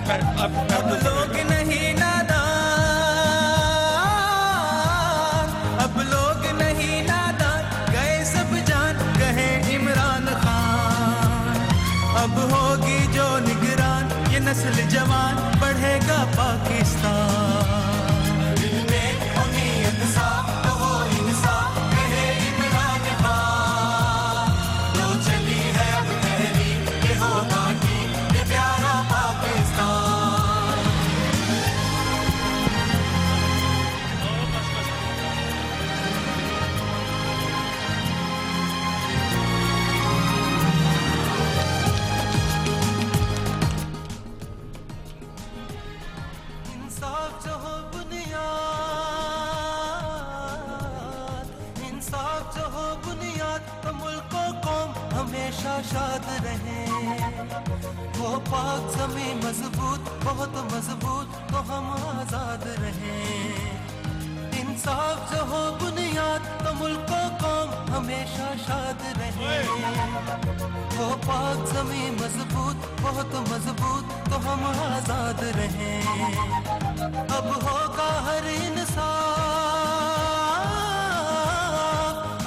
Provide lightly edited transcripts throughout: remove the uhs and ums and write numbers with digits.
अब लोग नहीं नादान, अब लोग नहीं नादान, गए सब जान कहे इमरान खान। अब होगी जो निगरान ये नस्ल जवान, बढ़ेगा पाकिस्तान। शाद रहे वो पाक ज़मीं मजबूत, बहुत मजबूत, तो हम आजाद रहे। इंसाफ जो हो बुनियाद तो मुल्क कौम हमेशा शाद रहे। वो पाक ज़मीं मजबूत, बहुत मजबूत, तो हम आजाद रहे। अब होगा हर इंसाफ,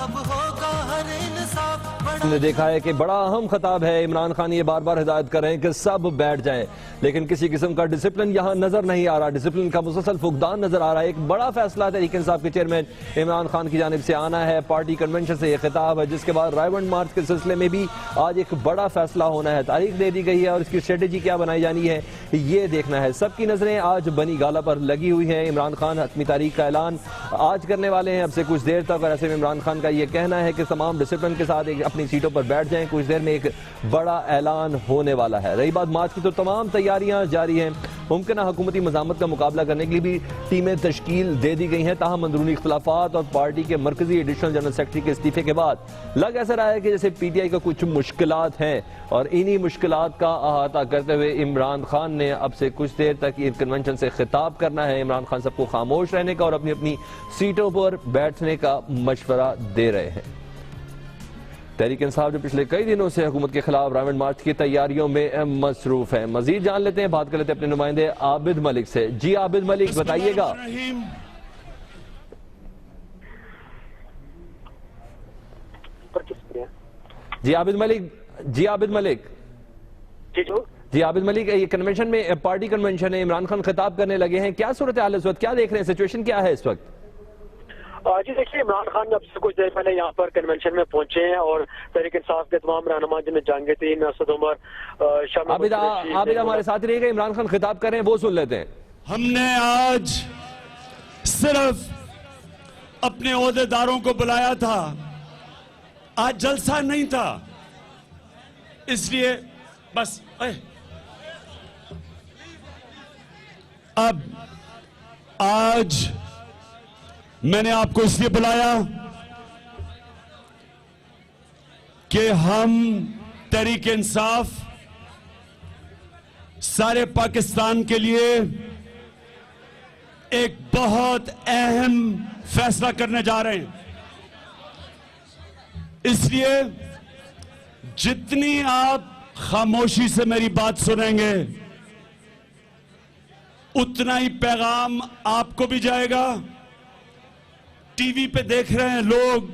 अब होगा हर इंसाफ। हमने देखा है कि बड़ा अहम खिताब है। इमरान खान ये बार बार हिदायत कर रहे हैं कि सब बैठ जाएं, लेकिन किसी किस्म का डिसिप्लिन यहां नजर नहीं आ रहा। डिसिप्लिन का मुसलसल फुकदान नजर आ रहा है। एक बड़ा फैसला तहरीक इंसाफ के चेयरमैन इमरान खान की जानिब से आना है। पार्टी कन्वेंशन से यह खिताब है, जिसके बाद रायवंड मार्च के सिलसिले में भी आज एक बड़ा फैसला होना है। तारीख दे दी गई है और इसकी स्ट्रेटेजी क्या बनाई जानी है ये देखना है। सबकी नजरें आज बनी गाला पर लगी हुई है। इमरान खान हतमी तारीख का ऐलान आज करने वाले हैं अब से कुछ देर तक, और ऐसे में इमरान खान का यह कहना है कि तमाम डिसिप्लिन के साथ अपनी सीटों पर बैठ जाएं। कुछ देर में एक बड़ा ऐलान होने वाला है। रही बात मार्च की, तो तमाम तैयारियां जारी हैं। मुमकिन हुकूमती मज़ामत का मुकाबला करने के लिए भी टीमें तश्कील दे दी गई हैं। ताहम अंदरूनी इख्तलाफात और पार्टी के मरकजी एडिशनल जनरल सेक्रेटरी के इस्तीफे के बाद लग ऐसा रहा है कि जैसे PTI का कुछ मुश्किलात हैं, और इन्हीं मुश्किलात का अहाता करते हुए इमरान खान ने अब से कुछ देर तक ये कन्वेंशन से खिताब करना है। इमरान खान सबको खामोश रहने का और अपनी अपनी सीटों पर बैठने का मशवरा दे रहे हैं। तहरीक इंसाफ जो पिछले कई दिनों से हुकूमत के खिलाफ रावण मार्च की तैयारियों में मसरूफ है। मजीद जान लेते हैं, बात कर लेते हैं अपने नुमाइंदे आबिद मलिक से। जी आबिद मलिक, बताइएगा। जी आबिद मलिक, जी आबिद मलिक, जी आबिद मलिक, ये कन्वेंशन में पार्टी कन्वेंशन है, इमरान खान खिताब करने लगे हैं, क्या सूरत हाल है इस वक्त, क्या देख रहे हैं, सिचुएशन क्या है इस वक्त? जी देखिए, इमरान खान अब से कुछ देर पहले यहाँ पर कन्वेंशन में पहुंचे हैं और तहरीक इंसाफ के तमाम रहनुमा जिनमें जहांगीर असद उमर, आबिद हमारे साथ रहिएगा। इमरान खान खिताब कर रहे हैं, वो सुन लेते हैं। हमने आज सिर्फ अपने ओहदेदारों को बुलाया था, आज जलसा नहीं था, इसलिए बस अब आज मैंने आपको इसलिए बुलाया कि हम तहरीक इंसाफ सारे पाकिस्तान के लिए एक बहुत अहम फैसला करने जा रहे हैं। इसलिए जितनी आप खामोशी से मेरी बात सुनेंगे उतना ही पैगाम आपको भी जाएगा। टीवी पे देख रहे हैं लोग,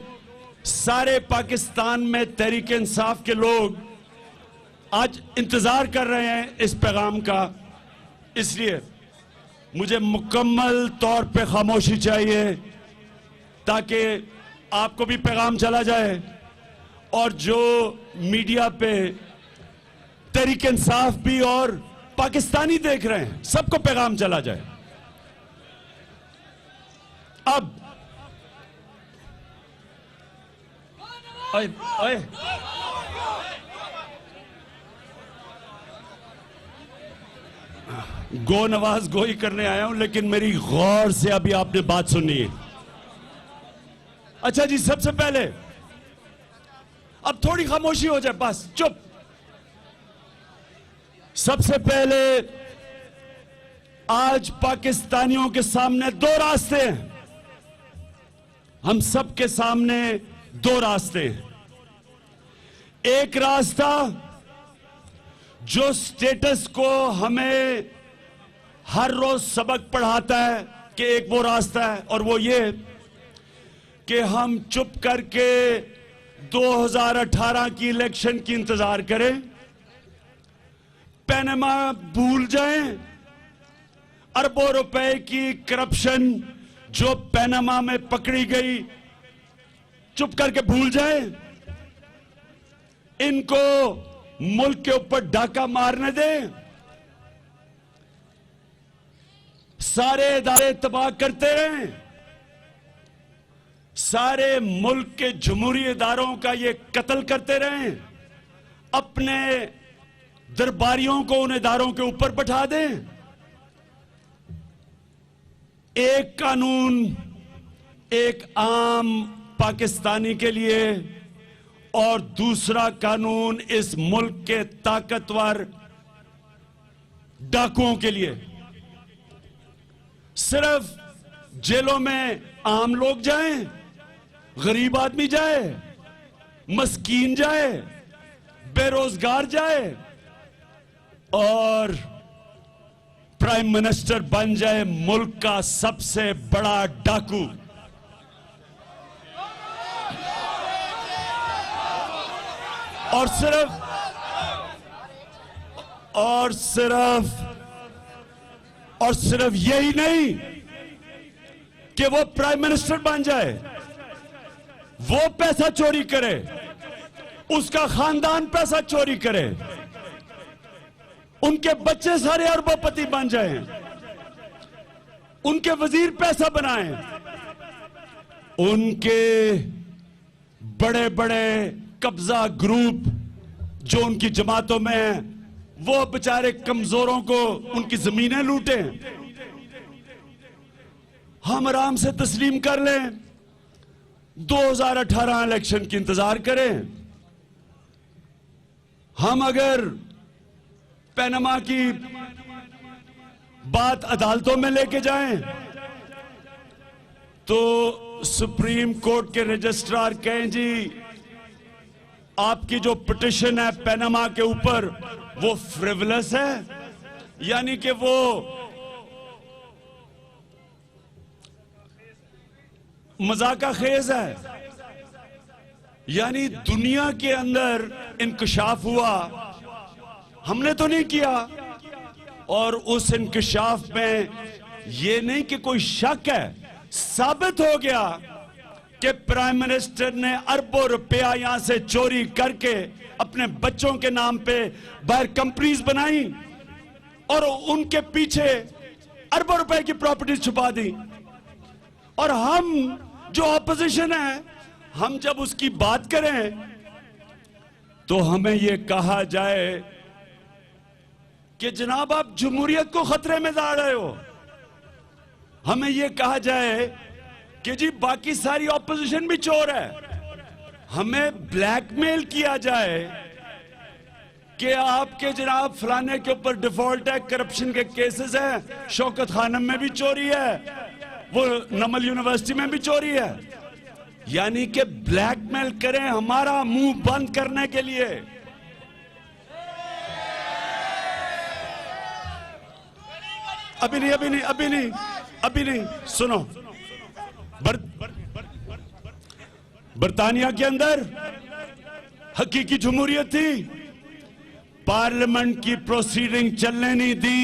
सारे पाकिस्तान में तहरीक इंसाफ के लोग आज इंतजार कर रहे हैं इस पैगाम का। इसलिए मुझे मुकम्मल तौर पे खामोशी चाहिए ताकि आपको भी पैगाम चला जाए और जो मीडिया पे तहरीक इंसाफ भी और पाकिस्तानी देख रहे हैं सबको पैगाम चला जाए। अब ओए ओए गो नवाज गोई करने आया हूं, लेकिन मेरी गौर से अभी आपने बात सुनी है। अच्छा जी, सबसे पहले अब थोड़ी खामोशी हो जाए, बस चुप। सबसे पहले आज पाकिस्तानियों के सामने दो रास्ते हैं, हम सबके सामने दो रास्ते हैं। एक रास्ता जो स्टेटस को हमें हर रोज सबक पढ़ाता है कि एक वो रास्ता है, और वो ये कि हम चुप करके 2018 की इलेक्शन की इंतजार करें, पनामा भूल जाएं, अरबों रुपए की करप्शन जो पनामा में पकड़ी गई, चुप करके भूल जाएं, इनको मुल्क के ऊपर डाका मारने दें, सारे इदारे तबाह करते रहें, सारे मुल्क के जमहूरी इदारों का ये कत्ल करते रहें, अपने दरबारियों को उन इदारों के ऊपर बैठा दें। एक कानून एक आम पाकिस्तानी के लिए और दूसरा कानून इस मुल्क के ताकतवर डाकुओं के लिए। सिर्फ जेलों में आम लोग जाएं, गरीब आदमी जाए, मस्कीन जाए, बेरोजगार जाए और प्राइम मिनिस्टर बन जाए मुल्क का सबसे बड़ा डाकू। और सिर्फ यही नहीं कि वो प्राइम मिनिस्टर बन जाए, वो पैसा चोरी करे, उसका खानदान पैसा चोरी करे, उनके बच्चे सारे अरबोपति बन जाएं, उनके वजीर पैसा बनाएं, उनके बड़े बड़े कब्जा ग्रुप जो उनकी जमातों में हैं, वो बेचारे कमजोरों को उनकी जमीनें लूटें। हम आराम से तस्लीम कर लें, 2018 इलेक्शन की इंतजार करें। हम अगर पनामा की बात अदालतों में लेके जाएं तो सुप्रीम कोर्ट के रजिस्ट्रार कहें जी आपकी जो पिटिशन है पनामा के ऊपर वो फ्रिवलस है, यानी कि वो मजाका खेज है, यानी दुनिया के अंदर इंकशाफ हुआ, हमने तो नहीं किया। और उस इंकशाफ में ये नहीं कि कोई शक है, साबित हो गया कि प्राइम मिनिस्टर ने अरबों रुपया यहां से चोरी करके अपने बच्चों के नाम पे बाहर कंपनीज बनाई और उनके पीछे अरबों रुपए की प्रॉपर्टी छुपा दी। और हम जो ऑपोजिशन है, हम जब उसकी बात करें तो हमें यह कहा जाए कि जनाब आप जमहूरियत को खतरे में डाल रहे हो। हमें यह कहा जाए कि जी बाकी सारी ऑपोजिशन भी चोर है। हमें ब्लैकमेल किया जाए कि आपके जनाब फलाने के ऊपर डिफॉल्ट है, करप्शन के केसेस हैं, शौकत खानम में भी चोरी है, वो नमल यूनिवर्सिटी में भी चोरी है, यानी कि ब्लैकमेल करें हमारा मुंह बंद करने के लिए। अभी नहीं सुनो, बरतानिया के अंदर हकीकी जमहूरियत थी, पार्लियामेंट की प्रोसीडिंग चलने नहीं दी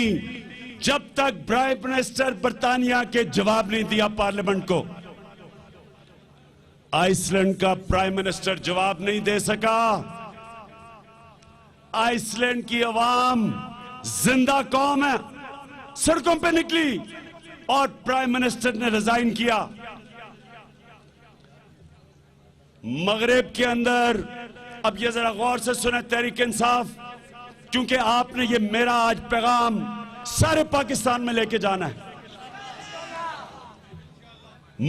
जब तक प्राइम मिनिस्टर बरतानिया के जवाब नहीं दिया पार्लियामेंट को। आइसलैंड का प्राइम मिनिस्टर जवाब नहीं दे सका। आइसलैंड की आवाम जिंदा कौम है, सड़कों पे निकली और प्राइम मिनिस्टर ने रिजाइन किया। मगरिब के अंदर, अब ये जरा गौर से सुने तहरीक इंसाफ, क्योंकि आपने ये मेरा आज पैगाम सारे पाकिस्तान में लेके जाना है।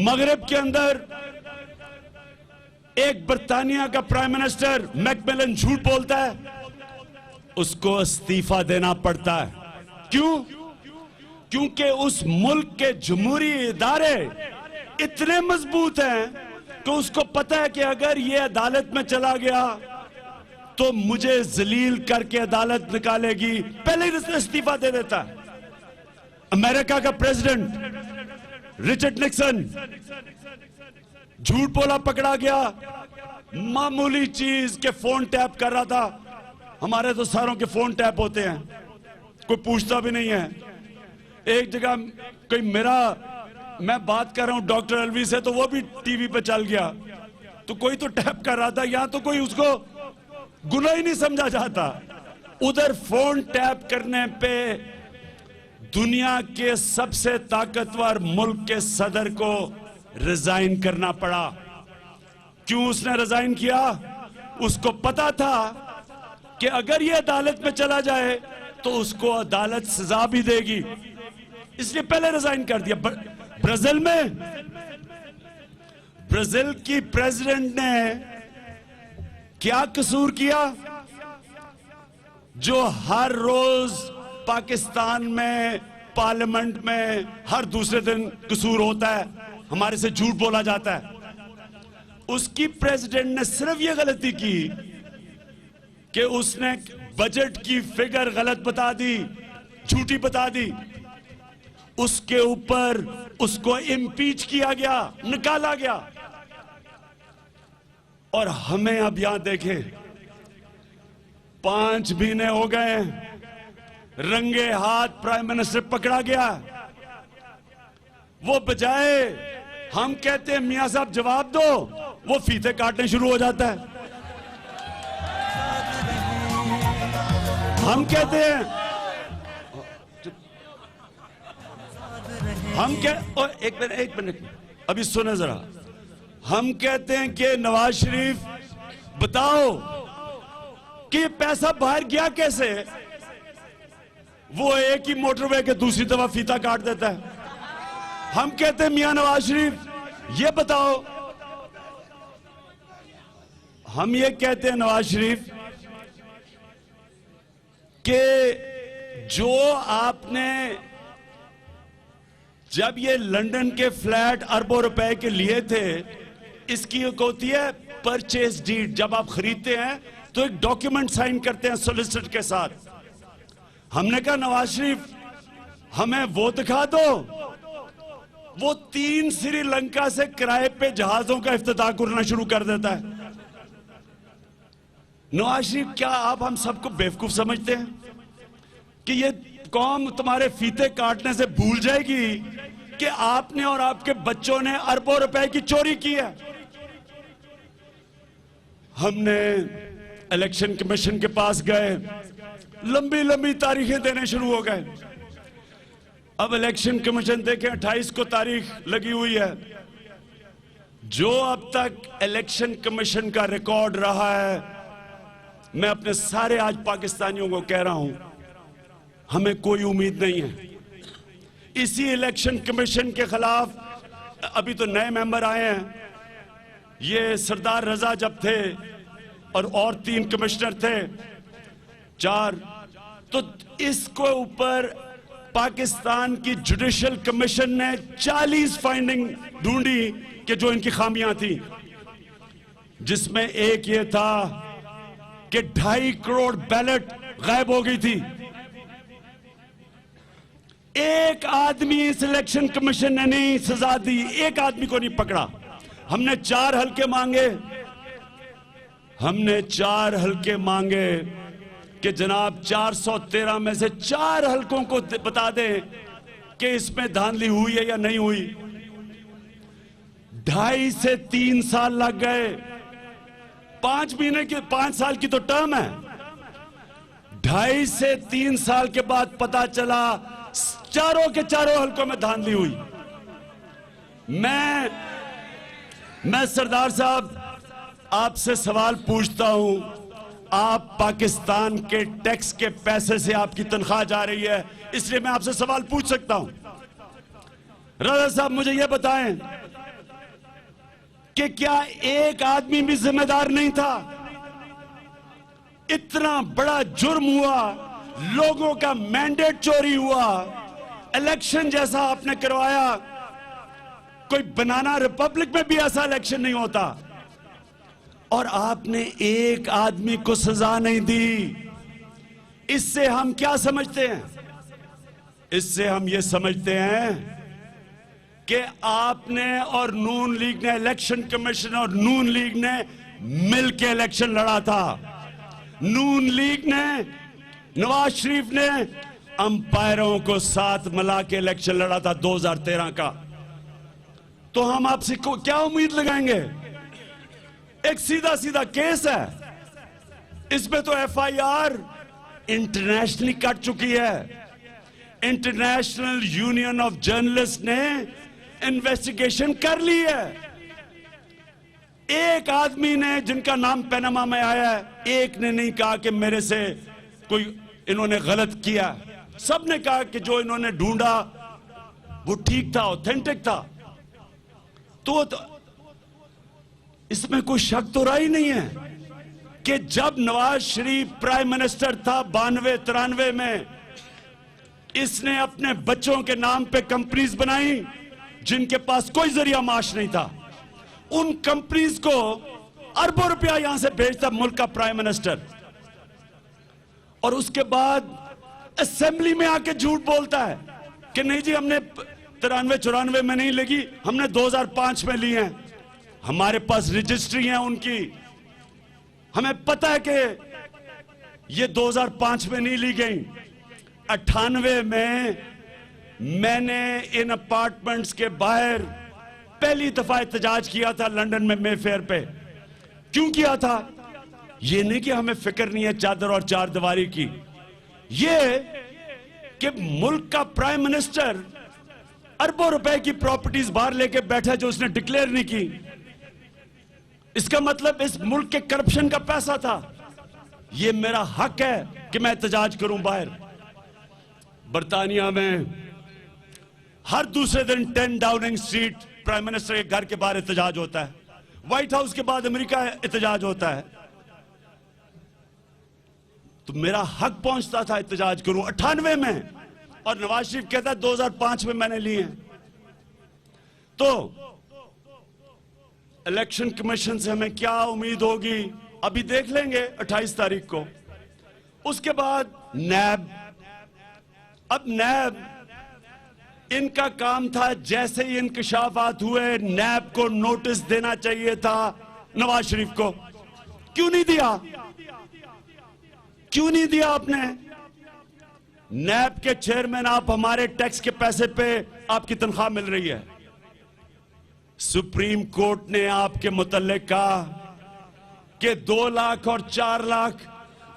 मगरिब के अंदर एक बरतानिया का प्राइम मिनिस्टर मैकमिलन झूठ बोलता है, उसको इस्तीफा देना पड़ता है। क्यों? क्योंकि उस मुल्क के जमहूरी इदारे इतने मजबूत हैं कि उसको पता है कि अगर ये अदालत में चला गया तो मुझे जलील करके अदालत निकालेगी, पहले ही इस्तीफा दे देता है। अमेरिका का प्रेसिडेंट रिचर्ड निक्सन झूठ बोला, पकड़ा गया। मामूली चीज के फोन टैप कर रहा था। हमारे तो सारों के फोन टैप होते हैं, कोई पूछता भी नहीं है। एक जगह कोई मैं बात कर रहा हूं डॉक्टर अलवी से, तो वो भी टीवी पे चल गया। तो कोई तो टैप कर रहा था, यहां तो कोई उसको गुनाह ही नहीं समझा जाता। उधर फोन टैप करने पे दुनिया के सबसे ताकतवर मुल्क के सदर को रिजाइन करना पड़ा। क्यों उसने रिजाइन किया? उसको पता था कि अगर ये अदालत में चला जाए तो उसको अदालत सजा भी देगी, इसलिए पहले रिजाइन कर दिया। ब्राजील की प्रेसिडेंट ने क्या कसूर किया जो हर रोज पाकिस्तान में पार्लियामेंट में हर दूसरे दिन कसूर होता है, हमारे से झूठ बोला जाता है। उसकी प्रेसिडेंट ने सिर्फ यह गलती की कि उसने बजट की फिगर गलत बता दी, झूठी बता दी। उसके ऊपर उसको इम्पीच किया गया, निकाला गया। और हमें अब यहां देखें, 5 महीने हो गए, रंगे हाथ प्राइम मिनिस्टर पकड़ा गया। वो बजाय हम कहते हैं मियां साहब जवाब दो, वो फीते काटने शुरू हो जाता है। हम कहते हैं एक मिनट अभी सुने जरा। हम कहते हैं कि नवाज शरीफ बताओ कि ये पैसा बाहर गया कैसे? वो एक ही मोटरवे के दूसरी तरफ फीता काट देता है। हम कहते हैं मियां नवाज शरीफ ये बताओ। हम ये कहते हैं नवाज शरीफ कि जो आपने जब ये लंदन के फ्लैट अरबों रुपए के लिए थे, इसकी एक होती है परचेज डीड। जब आप खरीदते हैं तो एक डॉक्यूमेंट साइन करते हैं सोलिसिटर के साथ। हमने कहा नवाज शरीफ हमें वो दिखा दो। वो 3 श्रीलंका से किराए पे जहाजों का इफ्तिताह करना शुरू कर देता है। नवाज शरीफ, क्या आप हम सबको बेवकूफ समझते हैं कि ये कौम तुम्हारे फीते काटने से भूल जाएगी कि आपने और आपके बच्चों ने अरबों रुपए की चोरी की है? हमने इलेक्शन कमीशन के पास गए, लंबी लंबी तारीखें देने शुरू हो गए। अब इलेक्शन कमीशन देखें 28 को तारीख लगी हुई है। जो अब तक इलेक्शन कमीशन का रिकॉर्ड रहा है, मैं अपने सारे आज पाकिस्तानियों को कह रहा हूं, हमें कोई उम्मीद नहीं है। इसी इलेक्शन कमीशन के खिलाफ अभी तो नए मेंबर आए हैं। ये सरदार रजा जब थे और 3 कमिश्नर थे, 4, तो इसको ऊपर पाकिस्तान की जुडिशल कमीशन ने 40 फाइंडिंग ढूंढी कि जो इनकी खामियां थी, जिसमें एक ये था कि 2.5 करोड़ बैलेट गायब हो गई थी। एक आदमी इस इलेक्शन कमीशन ने नहीं सजा दी, एक आदमी को नहीं पकड़ा। हमने 4 हल्के मांगे, कि जनाब 413 में से 4 हल्कों को बता दें कि इसमें धांधली हुई है या नहीं हुई। 2.5 से 3 साल लग गए। 5 साल की तो टर्म है। 2.5 से 3 साल के बाद पता चला चारों के चारों हल्कों में धांधली हुई। मैं सरदार साहब आपसे सवाल पूछता हूं, आप पाकिस्तान के टैक्स के पैसे से आपकी तनख्वाह जा रही है, इसलिए मैं आपसे सवाल पूछ सकता हूं। रजा साहब मुझे यह बताएं कि क्या एक आदमी भी जिम्मेदार नहीं था? इतना बड़ा जुर्म हुआ, लोगों का मैंडेट चोरी हुआ, इलेक्शन जैसा आपने करवाया। कोई बनाना रिपब्लिक में भी ऐसा इलेक्शन नहीं होता, और आपने एक आदमी को सजा नहीं दी। इससे हम क्या समझते हैं? इससे हम ये समझते हैं कि आपने और नून लीग ने, इलेक्शन कमीशन और नून लीग ने मिलकर इलेक्शन लड़ा था। नून लीग ने, नवाज शरीफ ने अंपायरों को साथ मिला के इलेक्शन लड़ा था 2013 का। तो हम आपसे क्या उम्मीद लगाएंगे? एक सीधा सीधा केस है, इसमें तो एफआईआर इंटरनेशनली कट चुकी है। इंटरनेशनल यूनियन ऑफ जर्नलिस्ट ने इन्वेस्टिगेशन कर ली है। एक आदमी ने, जिनका नाम पनामा में आया है, एक ने नहीं कहा कि मेरे से कोई इन्होंने गलत किया। सबने कहा कि जो इन्होंने ढूंढा वो ठीक था, ऑथेंटिक था। तो इसमें कोई शक तो रहा ही नहीं है कि जब नवाज शरीफ प्राइम मिनिस्टर था 92-93 में, इसने अपने बच्चों के नाम पे कंपनीज बनाई जिनके पास कोई जरिया माश नहीं था। उन कंपनीज को अरबों रुपया यहां से भेजता मुल्क का प्राइम मिनिस्टर, और उसके बाद असेंबली में आके झूठ बोलता है कि नहीं जी हमने 93-94 में नहीं लगी, हमने 2005 में ली हैं। हमारे पास रजिस्ट्री है उनकी, हमें पता है कि ये 2005 में नहीं ली गई। 98 में मैंने इन अपार्टमेंट्स के बाहर पहली दफा एहतजाज किया था लंदन में मेफेयर पे। क्यों किया था? ये नहीं कि हमें फिक्र नहीं है चादर और चार दीवारी की, ये कि मुल्क का प्राइम मिनिस्टर अरबों रुपए की प्रॉपर्टीज बाहर लेके बैठा जो उसने डिक्लेयर नहीं की। इसका मतलब इस मुल्क के करप्शन का पैसा था। ये मेरा हक है कि मैं एहतजाज करूं बाहर। बर्तानिया में हर दूसरे दिन 10 डाउनिंग स्ट्रीट प्राइम मिनिस्टर के घर के बाहर एहतजाज होता है। व्हाइट हाउस के बाद अमेरिका एहतजाज होता है। तो मेरा हक पहुंचता था एहतजाज करूं 98 में, और नवाज शरीफ कहता है 2005 में मैंने लिए हैं। तो इलेक्शन कमीशन से हमें क्या उम्मीद होगी अभी देख लेंगे 28 तारीख को। उसके बाद नैब, अब नैब, इनका काम था जैसे ही इंकशाफात हुए नैब को नोटिस देना चाहिए था नवाज शरीफ को। क्यों नहीं दिया? क्यों नहीं दिया आपने? नैब के चेयरमैन आप, हमारे टैक्स के पैसे पे आपकी तनख्वाह मिल रही है। सुप्रीम कोर्ट ने आपके मुतल्लिक कहा कि 2 लाख और 4 लाख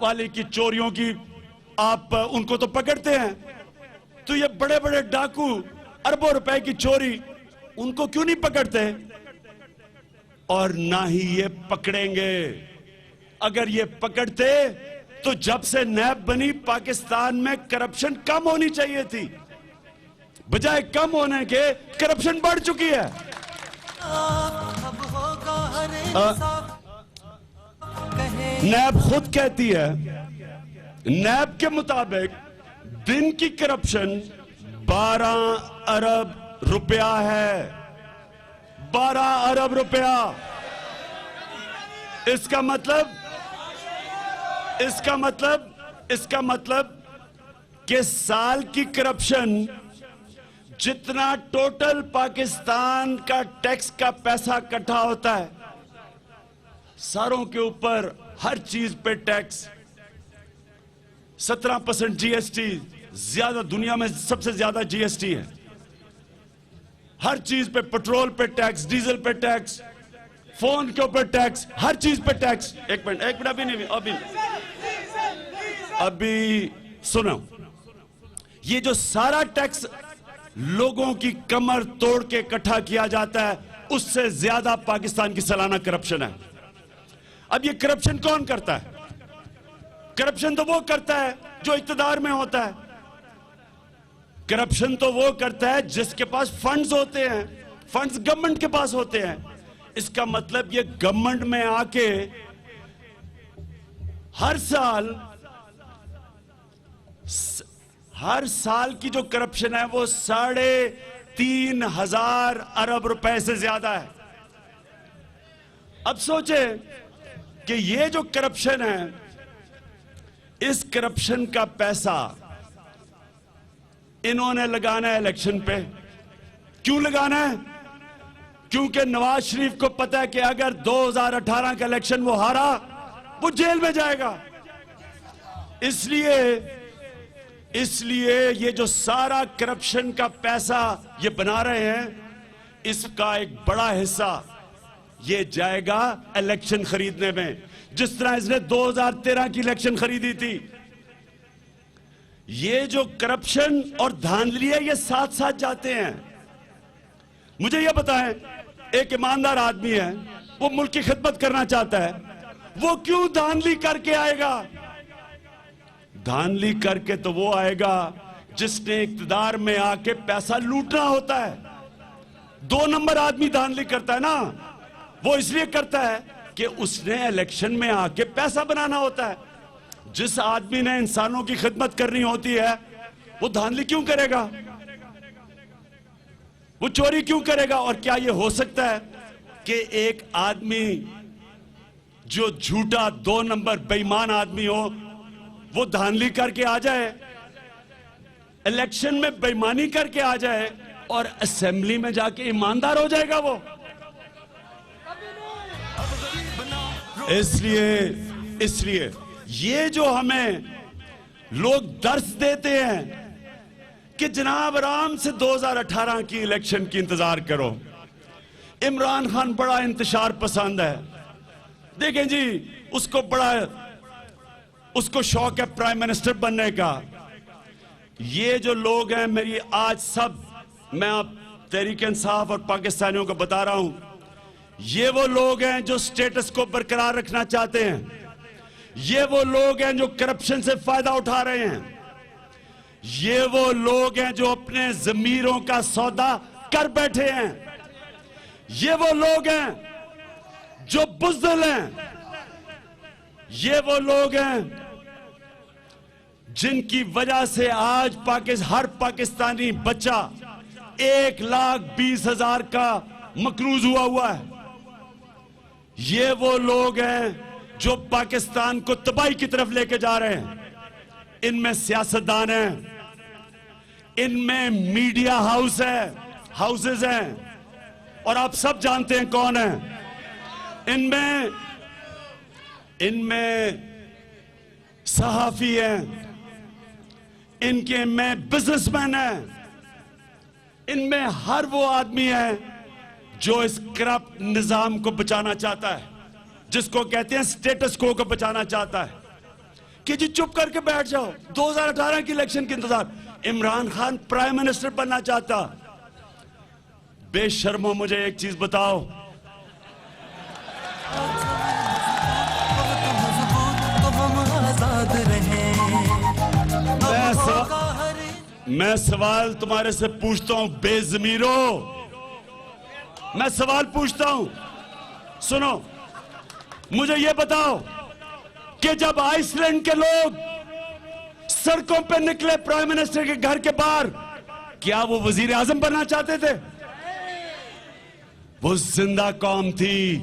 वाले की चोरियों की आप उनको तो पकड़ते हैं, तो ये बड़े बड़े डाकू अरबों रुपए की चोरी उनको क्यों नहीं पकड़ते? और ना ही ये पकड़ेंगे। अगर ये पकड़ते तो जब से नैब बनी पाकिस्तान में करप्शन कम होनी चाहिए थी, बजाय कम होने के करप्शन बढ़ चुकी है। अब होगा हर इंसाफ कहे नैब खुद कहती है, नैब के मुताबिक दिन की करप्शन 12 अरब रुपया है। 12 अरब रुपया। इसका मतलब कि साल की करप्शन जितना टोटल पाकिस्तान का टैक्स का पैसा इकट्ठा होता है, सारों के ऊपर हर चीज पे टैक्स, 17% जीएसटी, ज्यादा दुनिया में सबसे ज्यादा जीएसटी है। हर चीज पे, पेट्रोल पे टैक्स, डीजल पे टैक्स, फोन के ऊपर टैक्स, हर चीज पे टैक्स। एक मिनट अभी नहीं, अभी सुनो। ये जो सारा टैक्स लोगों की कमर तोड़ के इकट्ठा किया जाता है, उससे ज्यादा पाकिस्तान की सालाना करप्शन है। अब ये करप्शन कौन करता है? करप्शन तो वो करता है जो इक्तदार में होता है। करप्शन तो वो करता है जिसके पास फंड्स होते हैं, फंड्स गवर्नमेंट के पास होते हैं। इसका मतलब ये गवर्नमेंट में आके हर साल की जो करप्शन है वो 3,500 अरब रुपए से ज्यादा है। अब सोचे कि ये जो करप्शन है, इस करप्शन का पैसा इन्होंने लगाना है इलेक्शन पे। क्यों लगाना है? क्योंकि नवाज शरीफ को पता है कि अगर 2018 का इलेक्शन वो हारा, वो जेल में जाएगा। इसलिए ये जो सारा करप्शन का पैसा ये बना रहे हैं, इसका एक बड़ा हिस्सा ये जाएगा इलेक्शन खरीदने में। जिस तरह इसने 2013 की इलेक्शन खरीदी थी। ये जो करप्शन और धांधली है, ये साथ साथ जाते हैं। मुझे यह बताएं, एक ईमानदार आदमी है, वो मुल्क की खिदमत करना चाहता है, वो क्यों धांधली करके आएगा? धांधली करके तो वो आएगा जिसने इक्तदार में आके पैसा लूटना होता है। 2 नंबर आदमी धांधली करता है ना, वो इसलिए करता है कि उसने इलेक्शन में आके पैसा बनाना होता है। जिस आदमी ने इंसानों की खिदमत करनी होती है, वो धांधली क्यों करेगा? वो चोरी क्यों करेगा? और क्या यह हो सकता है कि एक आदमी जो झूठा 2 नंबर बेईमान आदमी हो, वो धांधली करके आ जाए, इलेक्शन में बेईमानी करके आ जाए और असेंबली में जाके ईमानदार हो जाएगा वो? इसलिए ये जो हमें लोग दर्श देते हैं कि जनाब आराम से 2018 की इलेक्शन की इंतजार करो। इमरान खान बड़ा इंतशार पसंद है। देखें जी, उसको शौक है प्राइम मिनिस्टर बनने का। ये जो लोग हैं, मेरी आज सब मैं आप तहरीक इंसाफ और पाकिस्तानियों को बता रहा हूं, ये वो लोग हैं जो स्टेटस को बरकरार रखना चाहते हैं। ये वो लोग हैं जो करप्शन से फायदा उठा रहे हैं। ये वो लोग हैं जो अपने जमीरों का सौदा कर बैठे हैं। ये वो लोग हैं जो बुज़दिल हैं। ये वो लोग हैं जिनकी वजह से आज हर पाकिस्तानी बच्चा 1,20,000 का मकरूज हुआ है। ये वो लोग हैं जो पाकिस्तान को तबाही की तरफ लेके जा रहे हैं। इनमें सियासतदान हैं, इनमें मीडिया हाउसेज हैं, और आप सब जानते हैं कौन है। इनमें सहाफी हैं, इनके में बिजनेसमैन हैं, इनमें हर वो आदमी है जो इस करप्ट निजाम को बचाना चाहता है, जिसको कहते हैं स्टेटस को बचाना चाहता है कि जी चुप करके बैठ जाओ। 2018 की इलेक्शन के इंतजार। इमरान खान प्राइम मिनिस्टर बनना चाहता। बेशर्मो, मुझे एक चीज बताओ, तो हम आजाद रहें। मैं सवाल तुम्हारे से पूछता हूं, बेजमीरो, मैं सवाल पूछता हूं, सुनो। मुझे यह बताओ कि जब आइसलैंड के लोग सड़कों पे निकले प्राइम मिनिस्टर के घर के बाहर, क्या वो वजीर आजम बनना चाहते थे? वो जिंदा कौम थी,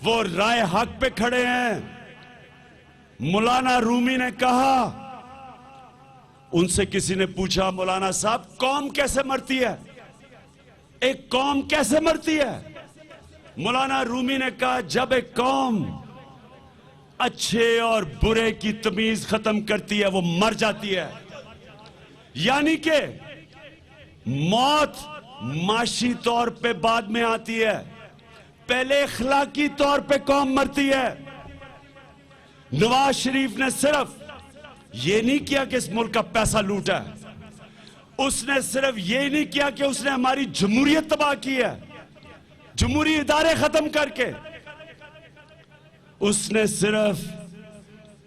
वो राय हक पे खड़े हैं। मौलाना रूमी ने कहा, उनसे किसी ने पूछा, मौलाना साहब कौम कैसे मरती है, एक कौम कैसे मरती है? मौलाना रूमी ने कहा, जब एक कौम अच्छे और बुरे की तमीज खत्म करती है, वो मर जाती है। यानी कि मौत माशी तौर पे बाद में आती है, पहले अखलाकी तौर पे कौम मरती है। नवाज शरीफ ने सिर्फ ये नहीं किया कि इस मुल्क का पैसा लूटा है, उसने सिर्फ ये नहीं किया कि उसने हमारी जमहूरियत तबाह की है, जमहूरी इदारे खत्म करके। उसने सिर्फ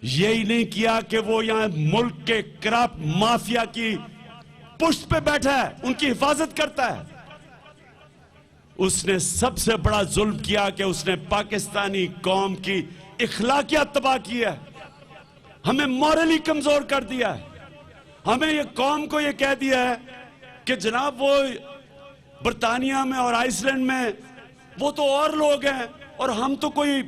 यही नहीं किया कि वो यहां मुल्क के करप्ट माफिया की पुष्ट पे बैठा है, उनकी हिफाजत करता है। उसने सबसे बड़ा जुल्म किया कि उसने पाकिस्तानी कौम की इखलाकियात तबाह की है, हमें मॉरली कमजोर कर दिया है। हमें ये कौम को ये कह दिया है कि जनाब वो बर्तानिया में और आइसलैंड में वो तो और लोग हैं और हम तो कोई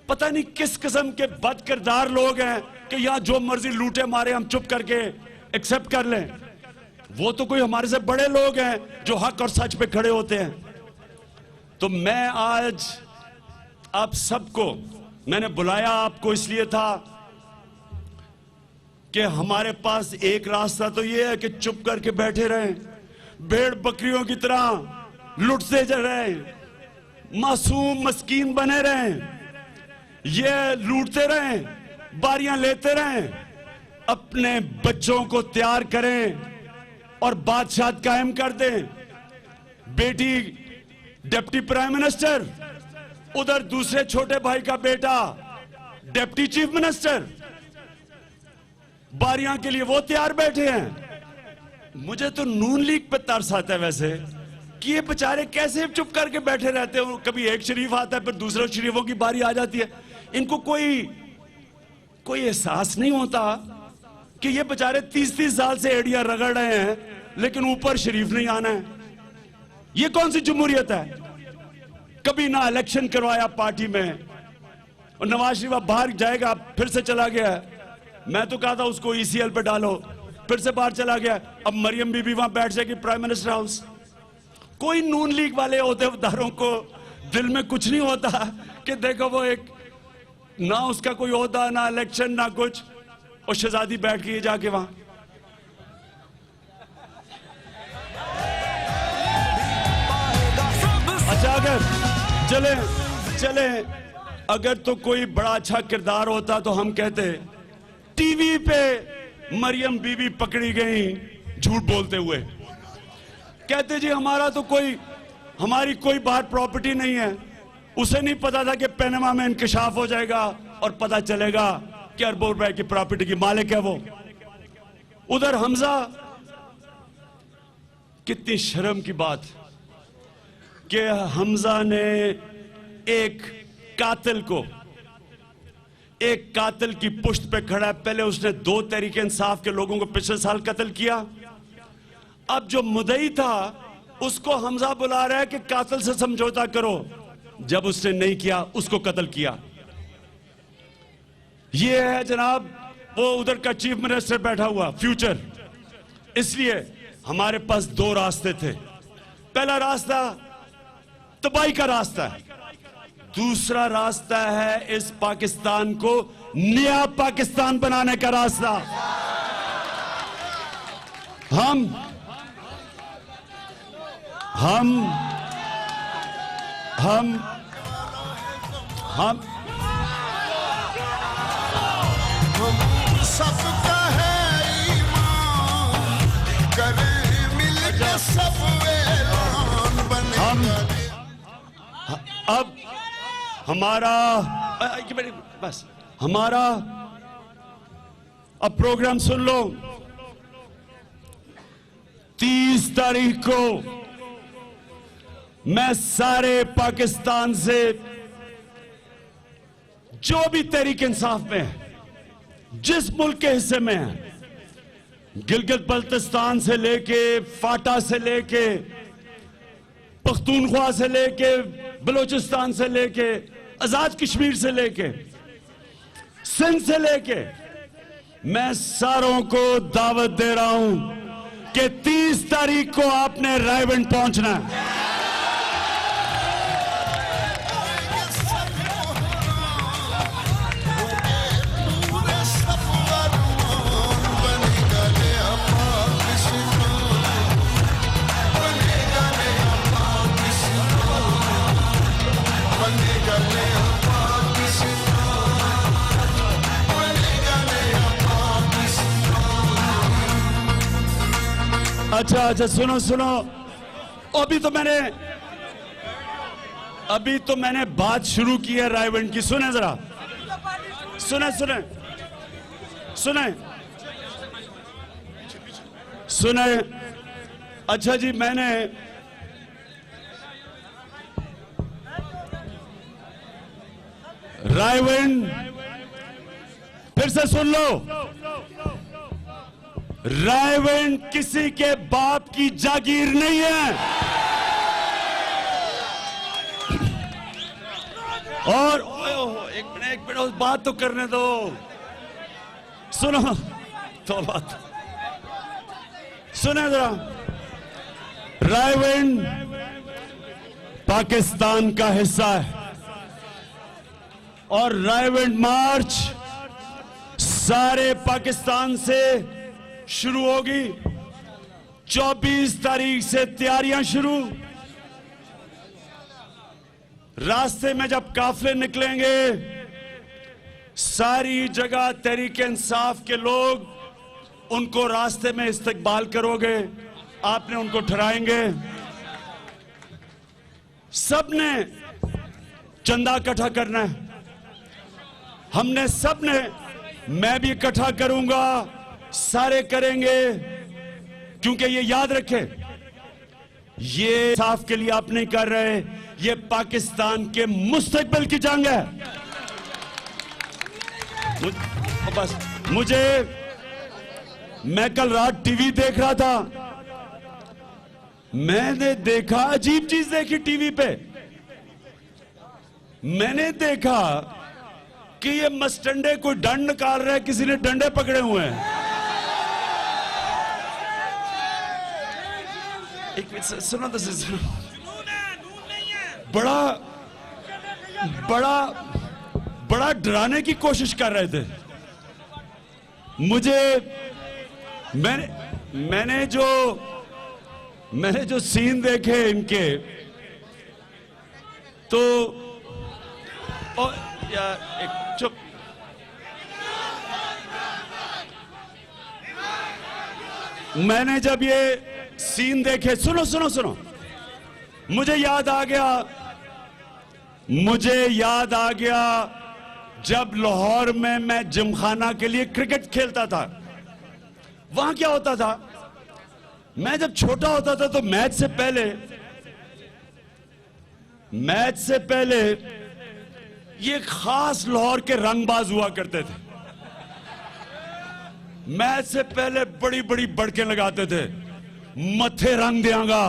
पता नहीं किस किस्म के बदकिरदार लोग हैं कि यहां जो मर्जी लूटे मारे, हम चुप करके एक्सेप्ट कर लें। वो तो कोई हमारे से बड़े लोग हैं जो हक और सच पे खड़े होते हैं। तो मैं आज आप सबको, मैंने बुलाया आपको इसलिए था कि हमारे पास एक रास्ता तो ये है कि चुप करके बैठे रहें, भेड़ बकरियों की तरह लुटते रहें, मासूम मस्कीन बने रहें, ये लूटते रहें, बारियां लेते रहें, अपने बच्चों को तैयार करें और बादशाह कायम कर दें। बेटी डिप्टी प्राइम मिनिस्टर, उधर दूसरे छोटे भाई का बेटा डिप्टी चीफ मिनिस्टर, बारियां के लिए वो तैयार बैठे हैं। मुझे तो नून लीग पे तरस आता है वैसे कि ये बेचारे कैसे चुप करके बैठे रहते हो। कभी एक शरीफ आता है, फिर दूसरे शरीफों की बारी आ जाती है। इनको कोई एहसास नहीं होता कि ये बेचारे 30-30 साल से एड़ियां रगड़ रहे हैं, लेकिन ऊपर शरीफ नहीं आना है। ये कौन सी जमहूरियत है? कभी ना इलेक्शन करवाया पार्टी में, और नवाज शरीफ अब बाहर जाएगा, फिर से चला गया। मैं तो कहा था उसको ECL पे डालो, फिर से बाहर चला गया। अब मरियम बीबी वहां बैठ जाएगी प्राइम मिनिस्टर हाउस। कोई नून लीग वाले ओहदेदारों को दिल में कुछ नहीं होता कि देखो वो एक ना उसका कोई ओहदा, ना इलेक्शन, ना कुछ, और शहजादी बैठ गई जाके वहां। अच्छा, अगर चले अगर तो कोई बड़ा अच्छा किरदार होता तो हम कहते टीवी पे मरियम बीबी पकड़ी गई झूठ बोलते हुए, कहते जी हमारी कोई बाहर प्रॉपर्टी नहीं है। उसे नहीं पता था कि पनामा में इंकशाफ हो जाएगा और पता चलेगा कि अरबों रुपए की प्रॉपर्टी की मालिक है वो। उधर हमजा, कितनी शर्म की बात कि हमजा ने एक कातिल की पुश्त पे खड़ा है। पहले उसने 2 तहरीके इंसाफ के लोगों को पिछले साल कत्ल किया। अब जो मुदई था उसको हमजा बुला रहा है कि कातिल से समझौता करो। जब उसने नहीं किया, उसको कत्ल किया। ये है जनाब वो उधर का चीफ मिनिस्टर बैठा हुआ फ्यूचर। इसलिए हमारे पास 2 रास्ते थे। पहला रास्ता तबाही का रास्ता है, दूसरा रास्ता है इस पाकिस्तान को नया पाकिस्तान बनाने का रास्ता। हम सबका है ईमान, करें मिलके सब ऐलान बनेगा। अब हमारा बस हमारा अब प्रोग्राम सुन लो। 30 तारीख को मैं सारे पाकिस्तान से जो भी तहरीक इंसाफ में है, जिस मुल्क के हिस्से में है, गिलगित बल्तिस्तान से लेके फाटा से लेके पख्तूनख्वा से लेके बलूचिस्तान से लेके आजाद कश्मीर से लेके सिंध से लेके, मैं सारों को दावत दे रहा हूं कि 30 तारीख को आपने रायबंद पहुंचना है। अच्छा सुनो, अभी तो मैंने बात शुरू की है रायबंद की। सुने जरा, सुने। अच्छा जी, मैंने रायबंद, फिर से सुन लो, रायबंद किसी के बाप की जागीर नहीं है। और एक मिनट बात तो करने दो। सुनो तो बात, सुने जरा, रायविंड पाकिस्तान का हिस्सा है और रायविंड मार्च सारे पाकिस्तान से शुरू होगी। 24 तारीख से तैयारियां शुरू। रास्ते में जब काफले निकलेंगे, सारी जगह तहरीक इंसाफ के लोग उनको रास्ते में इस्तकबाल करोगे, आपने उनको ठहराएंगे। सबने चंदा इकट्ठा करना है, हमने सबने, मैं भी इकट्ठा करूंगा, सारे करेंगे, क्योंकि ये याद रखें, ये साफ के लिए आप नहीं कर रहे, ये पाकिस्तान के मुस्तकबिल की जंग है। बस मैं कल रात टीवी देख रहा था, मैंने देखा, अजीब चीज देखी टीवी पे। मैंने देखा कि ये मस्टंडे कोई डंड निकाल रहे, किसी ने डंडे पकड़े हुए हैं। एक मिनट सुनो तो सुनो, बड़ा डराने की कोशिश कर रहे थे मुझे। मैंने जो सीन देखे इनके, तो यार एक चुप, मैंने जब ये सीन देखे, सुनो सुनो सुनो, मुझे याद आ गया जब लाहौर में मैं जिमखाना के लिए क्रिकेट खेलता था। वहां क्या होता था, मैं जब छोटा होता था तो मैच से पहले ये खास लाहौर के रंगबाज हुआ करते थे। मैच से पहले बड़ी बड़ी बड़के लगाते थे, मथे रंग देंगा,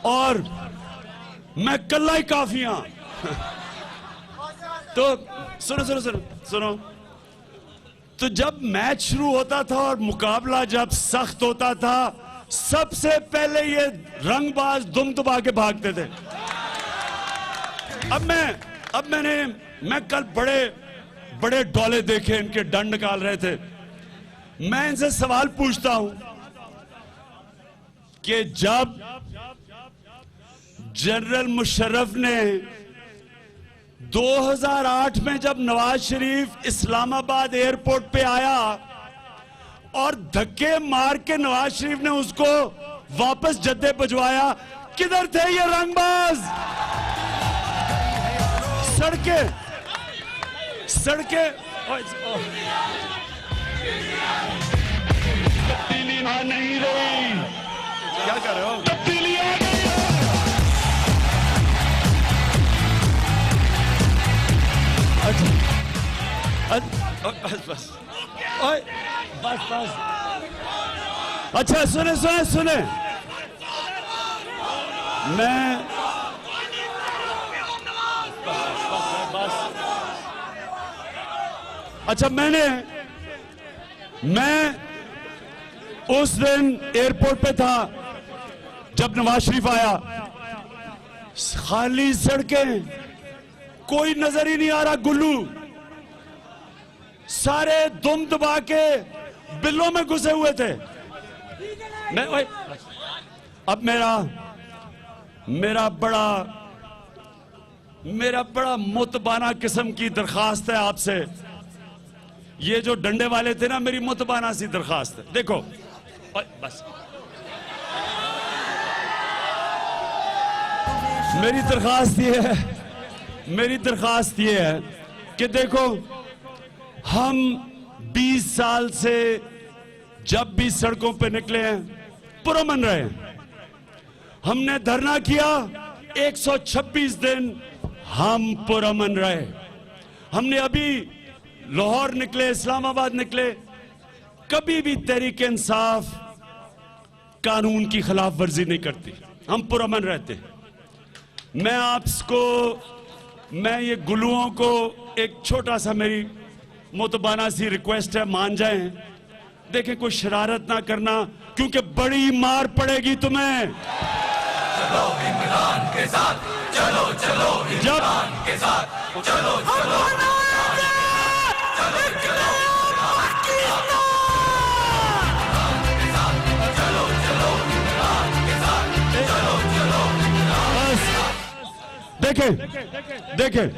और मैं कल्ला ही काफियां। तो सुनो, तो जब मैच शुरू होता था और मुकाबला जब सख्त होता था, सबसे पहले ये रंगबाज दुम दबा के भागते थे। मैं कल बड़े डोले देखे, इनके डंड निकाल रहे थे। मैं इनसे सवाल पूछता हूं कि जब जनरल मुशर्रफ ने 2008 में जब नवाज शरीफ इस्लामाबाद एयरपोर्ट पे आया और धक्के मार के नवाज शरीफ ने उसको वापस जद्दे भिजवाया, किधर थे ये रंगबाज? सड़के तब्दीली नहीं रही। क्या कर रहे हो? तब्दीली आ गई। बस अच्छा सुने मैं अच्छा मैं उस दिन एयरपोर्ट पे था जब नवाज शरीफ आया, खाली सड़कें, कोई नजर ही नहीं आ रहा, गुल्लू सारे दुम दबा के बिल्लों में घुसे हुए थे। अब मेरा बड़ा मुतबाना किस्म की दरखास्त है आपसे। ये जो डंडे वाले थे ना, मेरी मुतबाना सी दरखास्त है। देखो बस मेरी दरखास्त ये है कि देखो, हम 20 साल से जब भी सड़कों पे निकले हैं, पुरअमन रहे हैं। हमने धरना किया 126 दिन, हम पुरअमन रहे। हमने अभी लाहौर निकले, इस्लामाबाद निकले, कभी भी तहरीक इंसाफ कानून की खिलाफ वर्जी नहीं करती, हम पुरअमन रहते हैं। मैं ये गुल्लुओं को एक छोटा सा, मेरी मुतबाना सी रिक्वेस्ट है, मान जाएं। देखें कोई शरारत ना करना, क्योंकि बड़ी मार पड़ेगी तुम्हें। चलो इमरान के साथ, चलो चलो इमरान के साथ, चलो चलो देखें देखें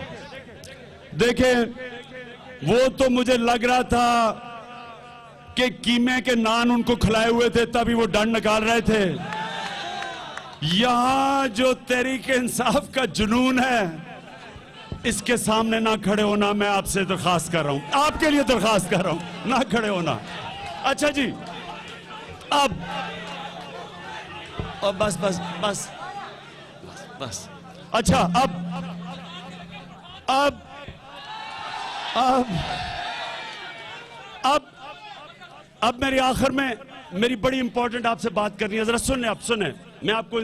देखें, वो तो मुझे लग रहा था कि कीमे के नान उनको खिलाए हुए थे, तभी वो डंड निकाल रहे थे। यहां जो तहरीक इंसाफ का जुनून है, इसके सामने ना खड़े होना मैं आपसे दरखास्त कर रहा हूं, आपके लिए दरखास्त कर रहा हूं, ना खड़े होना। अच्छा जी, अब बस बस बस बस। अच्छा, अब मेरी आखिर में मेरी बड़ी इंपॉर्टेंट आपसे बात करनी है, जरा सुने, आप सुने, मैं आपको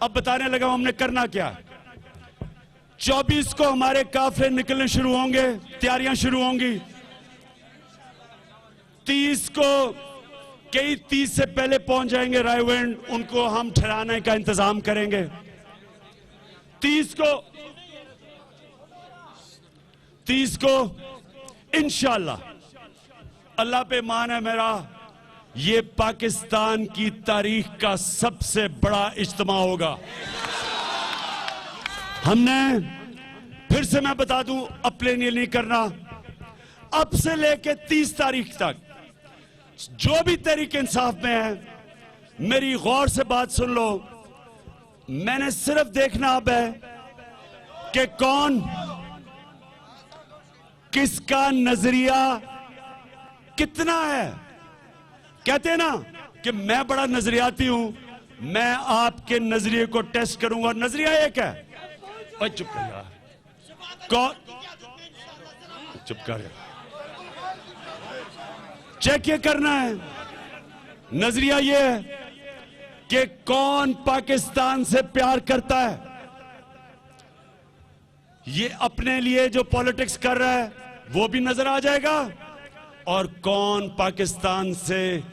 अब बताने लगा हूं हमने करना क्या। 24 को हमारे काफिले निकलने शुरू होंगे, तैयारियां शुरू होंगी। 30 को कई 30 से पहले पहुंच जाएंगे रायविंड, उनको हम ठहराने का इंतजाम करेंगे। 30 को इंशाअल्लाह, अल्लाह पे मान है मेरा, ये पाकिस्तान की तारीख का सबसे बड़ा इज्तिमा होगा। हमने, फिर से मैं बता दूं, अपने लिए नहीं करना, अब से लेके 30 तारीख तक जो भी तहरीक इंसाफ में है, मेरी गौर से बात सुन लो। मैंने सिर्फ देखना अब है कि कौन किसका नजरिया कितना है। कहते हैं ना कि मैं बड़ा नजरियाती हूं, मैं आपके नजरिए को टेस्ट करूंगा। नजरिया एक है, ओए चुप कर यार, कौन, चुप कर यार, चेक ये करना है। नजरिया ये है कि कौन पाकिस्तान से प्यार करता है, ये अपने लिए जो पॉलिटिक्स कर रहा है वो भी नजर आ जाएगा, और कौन पाकिस्तान से,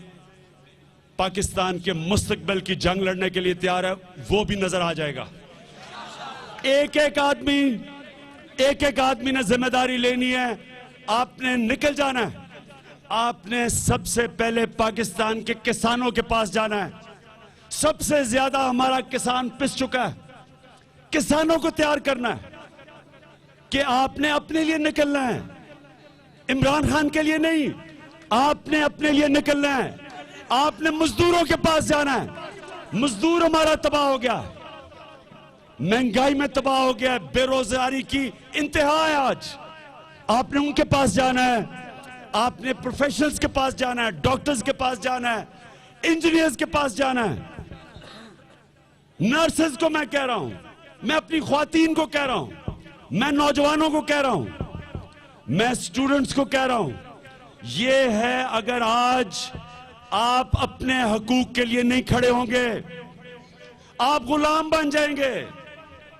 पाकिस्तान के मुस्तकबिल की जंग लड़ने के लिए तैयार है, वो भी नजर आ जाएगा। एक एक आदमी ने जिम्मेदारी लेनी है, आपने निकल जाना है। आपने सबसे पहले पाकिस्तान के किसानों के पास जाना है। सबसे ज्यादा हमारा किसान पिस चुका है, किसानों को तैयार करना है कि आपने अपने लिए निकलना है, इमरान खान के लिए नहीं, आपने अपने लिए निकलना है। आपने मजदूरों के पास जाना है। मजदूर हमारा तबाह हो गया, महंगाई में तबाह हो गया, बेरोजगारी की इंतहा है आज। आपने उनके पास जाना है, आपने प्रोफेशनल्स के पास जाना है, डॉक्टर्स के पास जाना है, इंजीनियर्स के पास जाना है। नर्सेज को मैं कह रहा हूं, मैं अपनी ख्वातीन को कह रहा हूं, मैं नौजवानों को कह रहा हूं, मैं स्टूडेंट्स को कह रहा हूं, ये है अगर आज आप अपने हकूक के लिए नहीं खड़े होंगे, आप गुलाम बन जाएंगे।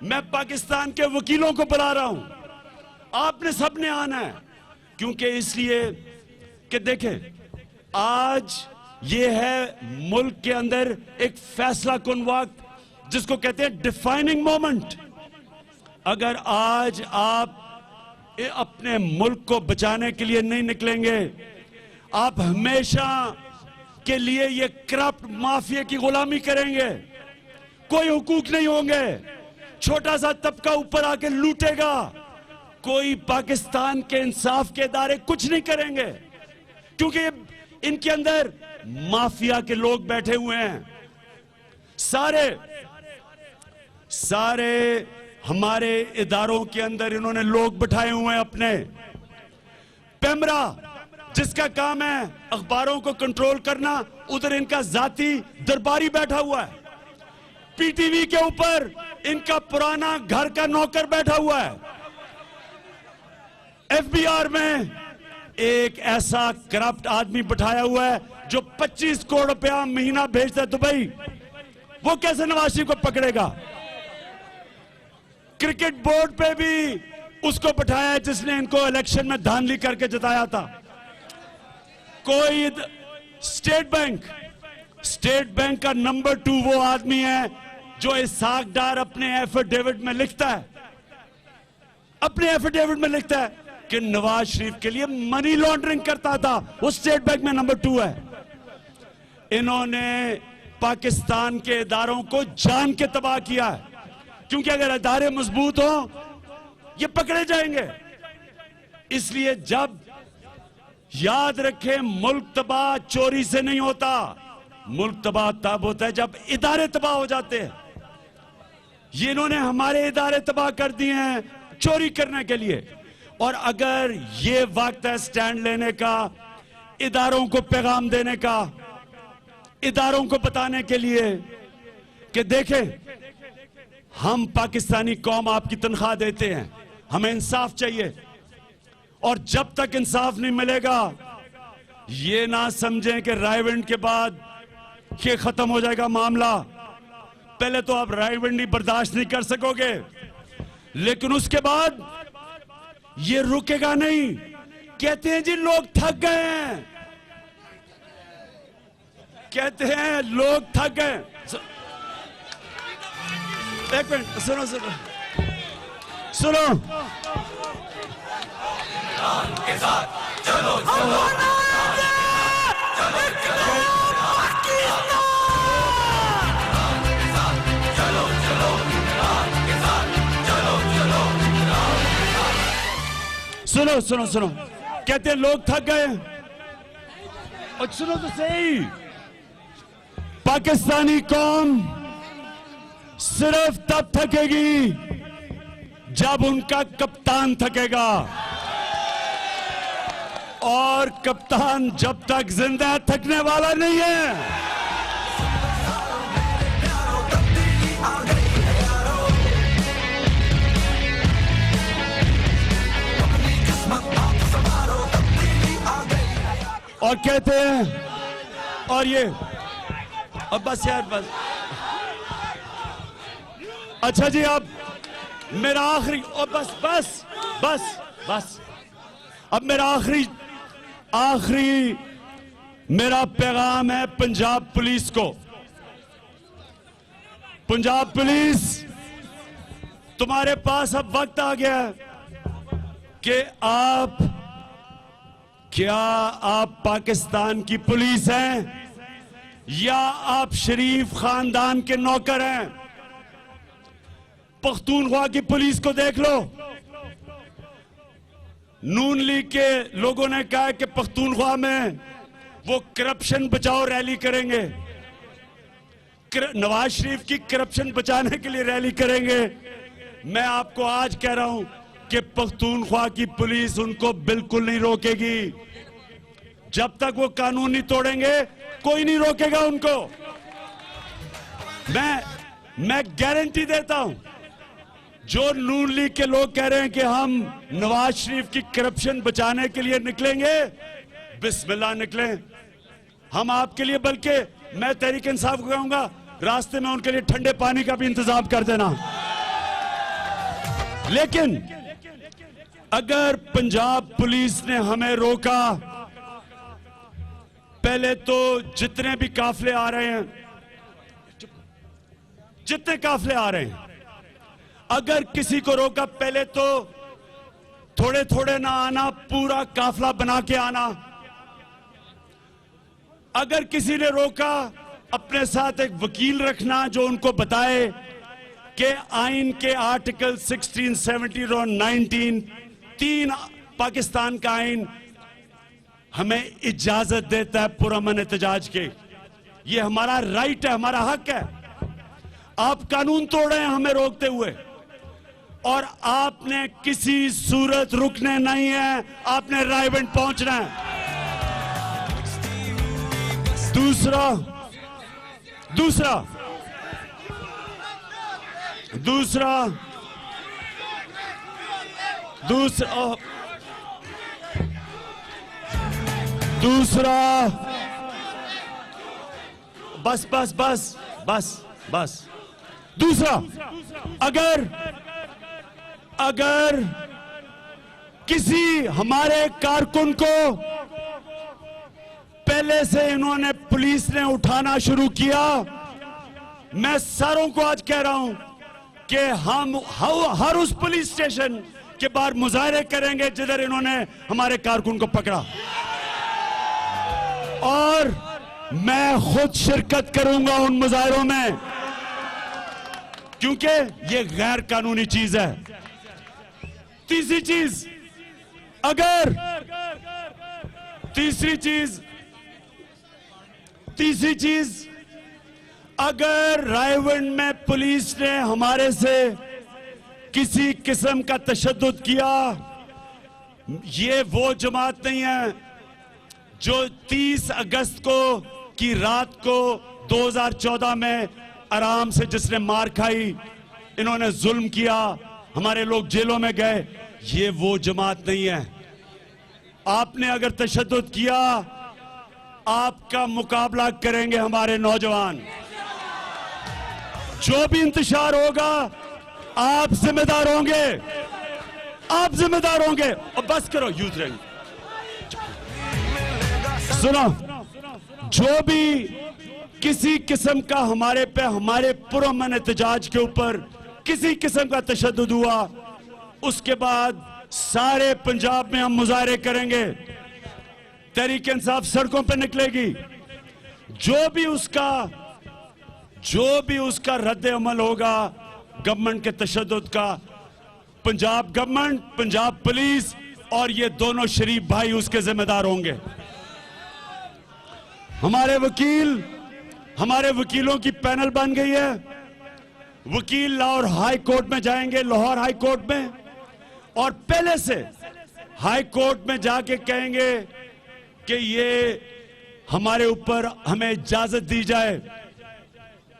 मैं पाकिस्तान के वकीलों को बुला रहा हूं, आपने सबने आना है, क्योंकि इसलिए कि देखें आज ये है मुल्क के अंदर एक फैसला कुन वक्त, जिसको कहते हैं डिफाइनिंग मोमेंट। अगर आज आप अपने मुल्क को बचाने के लिए नहीं निकलेंगे, आप हमेशा के लिए ये करप्ट माफिया की गुलामी करेंगे, कोई हुकूक नहीं होंगे, छोटा सा तबका ऊपर आके लूटेगा, कोई पाकिस्तान के इंसाफ के इदारे कुछ नहीं करेंगे, क्योंकि इनके अंदर माफिया के लोग बैठे हुए हैं। सारे हमारे इदारों के अंदर इन्होंने लोग बिठाए हुए हैं अपने। पेमरा जिसका काम है अखबारों को कंट्रोल करना, उधर इनका जाती दरबारी बैठा हुआ है। पीटीवी के ऊपर इनका पुराना घर का नौकर बैठा हुआ है। एफबीआर में एक ऐसा करप्ट आदमी बिठाया हुआ है जो 25 करोड़ रुपया महीना भेजता है दुबई। वो कैसे नवाज शरीफ को पकड़ेगा? क्रिकेट बोर्ड पे भी उसको बिठाया है जिसने इनको इलेक्शन में धांधली करके जिताया था। कोई स्टेट बैंक का नंबर 2 वो आदमी है जो इसहाक डार अपने एफिडेविट में लिखता है, कि नवाज शरीफ के लिए मनी लॉन्ड्रिंग करता था। वो स्टेट बैंक में नंबर 2 है। इन्होंने पाकिस्तान के इदारों को जान के तबाह किया है, क्योंकि अगर इदारे मजबूत हो ये पकड़े जाएंगे। इसलिए जब याद रखें, मुल्क तबाह चोरी से नहीं होता, मुल्क तबाह तब होता है जब इदारे तबाह हो जाते हैं। ये इन्होंने हमारे इदारे तबाह कर दिए हैं चोरी करने के लिए। और अगर ये वक्त है स्टैंड लेने का, इदारों को पैगाम देने का, इदारों को बताने के लिए कि देखें, हम पाकिस्तानी कौम आपकी तनख्वाह देते हैं, हमें इंसाफ चाहिए, और जब तक इंसाफ नहीं मिलेगा ये ना समझें कि रायविंड के बाद ये खत्म हो जाएगा मामला। पहले तो आप रायविंड बर्दाश्त नहीं कर सकोगे, लेकिन उसके बाद ये रुकेगा नहीं। कहते हैं जी लोग थक गए हैं, कहते हैं लोग थक गए। एक मिनट सुनो सुनो सुनो, के साथ चलो चलो सुनो सुनो सुनो, कहते हैं लोग थक गए। और सुनो तो सही, पाकिस्तानी कौम सिर्फ तब थकेगी जब उनका कप्तान थकेगा, और कप्तान जब तक जिंदा है थकने वाला नहीं है। और कहते हैं, और ये अब बस यार बस, अच्छा जी अब मेरा आखिरी, और बस बस बस बस, अब मेरा आखिरी मेरा पैगाम है पंजाब पुलिस को। पंजाब पुलिस, तुम्हारे पास अब वक्त आ गया कि क्या आप पाकिस्तान की पुलिस हैं या आप शरीफ खानदान के नौकर हैं? पख्तूनख्वा की पुलिस को देख लो। नून लीग के लोगों ने कहा कि पख्तूनख्वा में वो करप्शन बचाओ रैली करेंगे, नवाज शरीफ की करप्शन बचाने के लिए रैली करेंगे। मैं आपको आज कह रहा हूं कि पख्तूनख्वा की पुलिस उनको बिल्कुल नहीं रोकेगी। जब तक वो कानून नहीं तोड़ेंगे कोई नहीं रोकेगा उनको। मैं गारंटी देता हूं, जो नून लीग के लोग कह रहे हैं कि हम नवाज शरीफ की करप्शन बचाने के लिए निकलेंगे, बिस्मिल्लाह निकलें। हम आपके लिए, बल्कि मैं तहरीक इंसाफ को कहूंगा रास्ते में उनके लिए ठंडे पानी का भी इंतजाम कर देना। लेकिन अगर पंजाब पुलिस ने हमें रोका, पहले तो जितने भी काफले आ रहे हैं, जितने काफले आ रहे हैं, अगर किसी को रोका, पहले तो थोड़े थोड़े ना आना, पूरा काफला बना के आना। अगर किसी ने रोका, अपने साथ एक वकील रखना जो उनको बताए कि आइन के आर्टिकल 16, 17 और 19, 3 पाकिस्तान का आइन हमें इजाजत देता है पुरअमन एहतजाज के। ये हमारा राइट है, हमारा हक है। आप कानून तोड़ रहे हैं हमें रोकते हुए, और आपने किसी सूरत रुकने नहीं है, आपने रायविंड पहुंचना है। दूसरा बस दूसरा, अगर किसी हमारे कारकुन को पहले पहले से इन्होंने पुलिस ने उठाना शुरू किया। मैं सारों को आज कह रहा हूं कि हम हर उस पुलिस स्टेशन के बाहर मुजाहरे करेंगे जिधर इन्होंने हमारे कारकुन को पकड़ा, और मैं खुद शिरकत करूंगा उन मुजाहरों में, क्योंकि ये गैर कानूनी चीज है। तीसरी चीज अगर रायवंड में पुलिस ने हमारे से किसी किस्म का तशद्दुद किया, ये वो जमात नहीं है जो 30 अगस्त को की रात को 2014 में आराम से जिसने मार खाई, इन्होंने जुल्म किया, हमारे लोग जेलों में गए, ये वो जमात नहीं है। आपने अगर तशद्दुद किया, आपका मुकाबला करेंगे हमारे नौजवान। जो भी इंतशार होगा आप जिम्मेदार होंगे, आप जिम्मेदार होंगे। और बस करो यूथ रैली, सुनो, जो भी किसी किस्म का हमारे पे, हमारे पुरअमन एहतजाज के ऊपर किसी किस्म का तशद्दुद हुआ, उसके बाद सारे पंजाब में हम मुजाहरे करेंगे, तहरीक इंसाफ सड़कों पे निकलेगी। जो भी उसका रद्द अमल होगा गवर्नमेंट के तशद्दुद का, पंजाब गवर्नमेंट, पंजाब पुलिस और ये दोनों शरीफ भाई उसके जिम्मेदार होंगे। हमारे वकीलों की पैनल बन गई है। वकील लाहौर हाई कोर्ट में जाएंगे, लाहौर हाई कोर्ट में, और पहले से हाई कोर्ट में जाके कहेंगे कि ये हमारे ऊपर, हमें इजाजत दी जाए,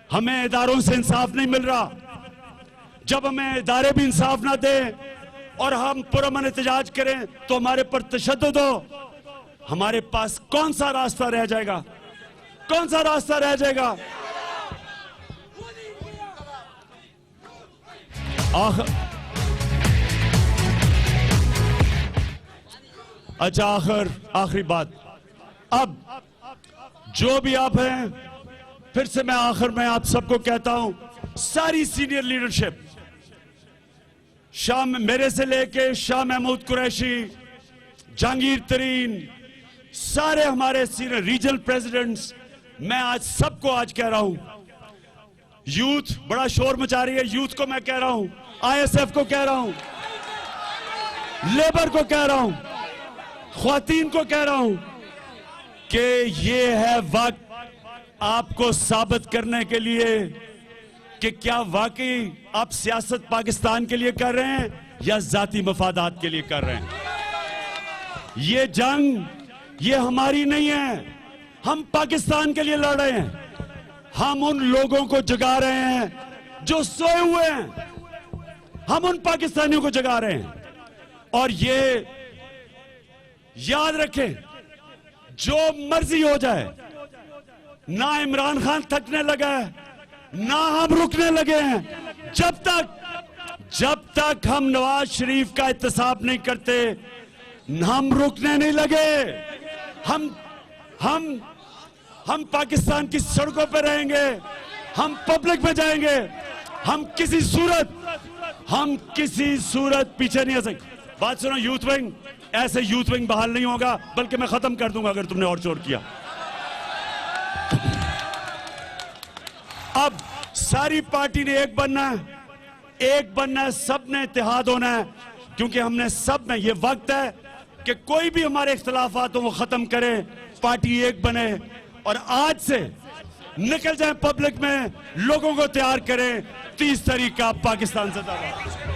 हमें इदारों से इंसाफ नहीं मिल रहा। जब हमें इदारे भी इंसाफ ना दें और हम पुरअमन एहतजाज करें तो हमारे पर तशद्दुद हो, हमारे पास कौन सा रास्ता रह जाएगा? कौन सा रास्ता रह जाएगा? अच्छा, आखिरी बात, अब जो भी आप हैं, फिर से मैं आखिर में आप सबको कहता हूं, सारी सीनियर लीडरशिप, मेरे से लेके शाह महमूद कुरैशी, जहांगीर तरीन, सारे हमारे सीनियर रीजनल प्रेसिडेंट्स, मैं आज सबको आज कह रहा हूं, यूथ बड़ा शोर मचा रही है, यूथ को मैं कह रहा हूं, आईएसएफ को कह रहा हूं, लेबर को कह रहा हूं, ख्वातीन को कह रहा हूं कि ये है वक्त आपको साबित करने के लिए कि क्या वाकई आप सियासत पाकिस्तान के लिए कर रहे हैं या जाती मफादात के लिए कर रहे हैं। ये जंग ये हमारी नहीं है, हम पाकिस्तान के लिए लड़ रहे हैं। हम उन लोगों को जगा रहे हैं जो सोए हुए हैं, हम उन पाकिस्तानियों को जगा रहे हैं। और ये याद रखें, जो मर्जी हो जाए, ना इमरान खान थकने लगा है, ना हम रुकने लगे हैं। जब तक हम नवाज शरीफ का एहतसाब नहीं करते, हम रुकने नहीं लगे। हम पाकिस्तान की सड़कों पर रहेंगे, हम पब्लिक में जाएंगे, हम किसी सूरत पीछे नहीं आ सकते। बात सुनो, यूथ विंग, ऐसे यूथ विंग बहाल नहीं होगा, बल्कि मैं खत्म कर दूंगा अगर तुमने और शोर किया। अब सारी पार्टी ने एक बनना है, सब ने इत्तेहाद होना है, क्योंकि हमने सब में, ये वक्त है कि कोई भी हमारे इख्तिलाफात हो वो खत्म करे, पार्टी एक बने और आज से निकल जाए पब्लिक में, लोगों को तैयार करें 30 तारीख का पाकिस्तान जिंदाबाद।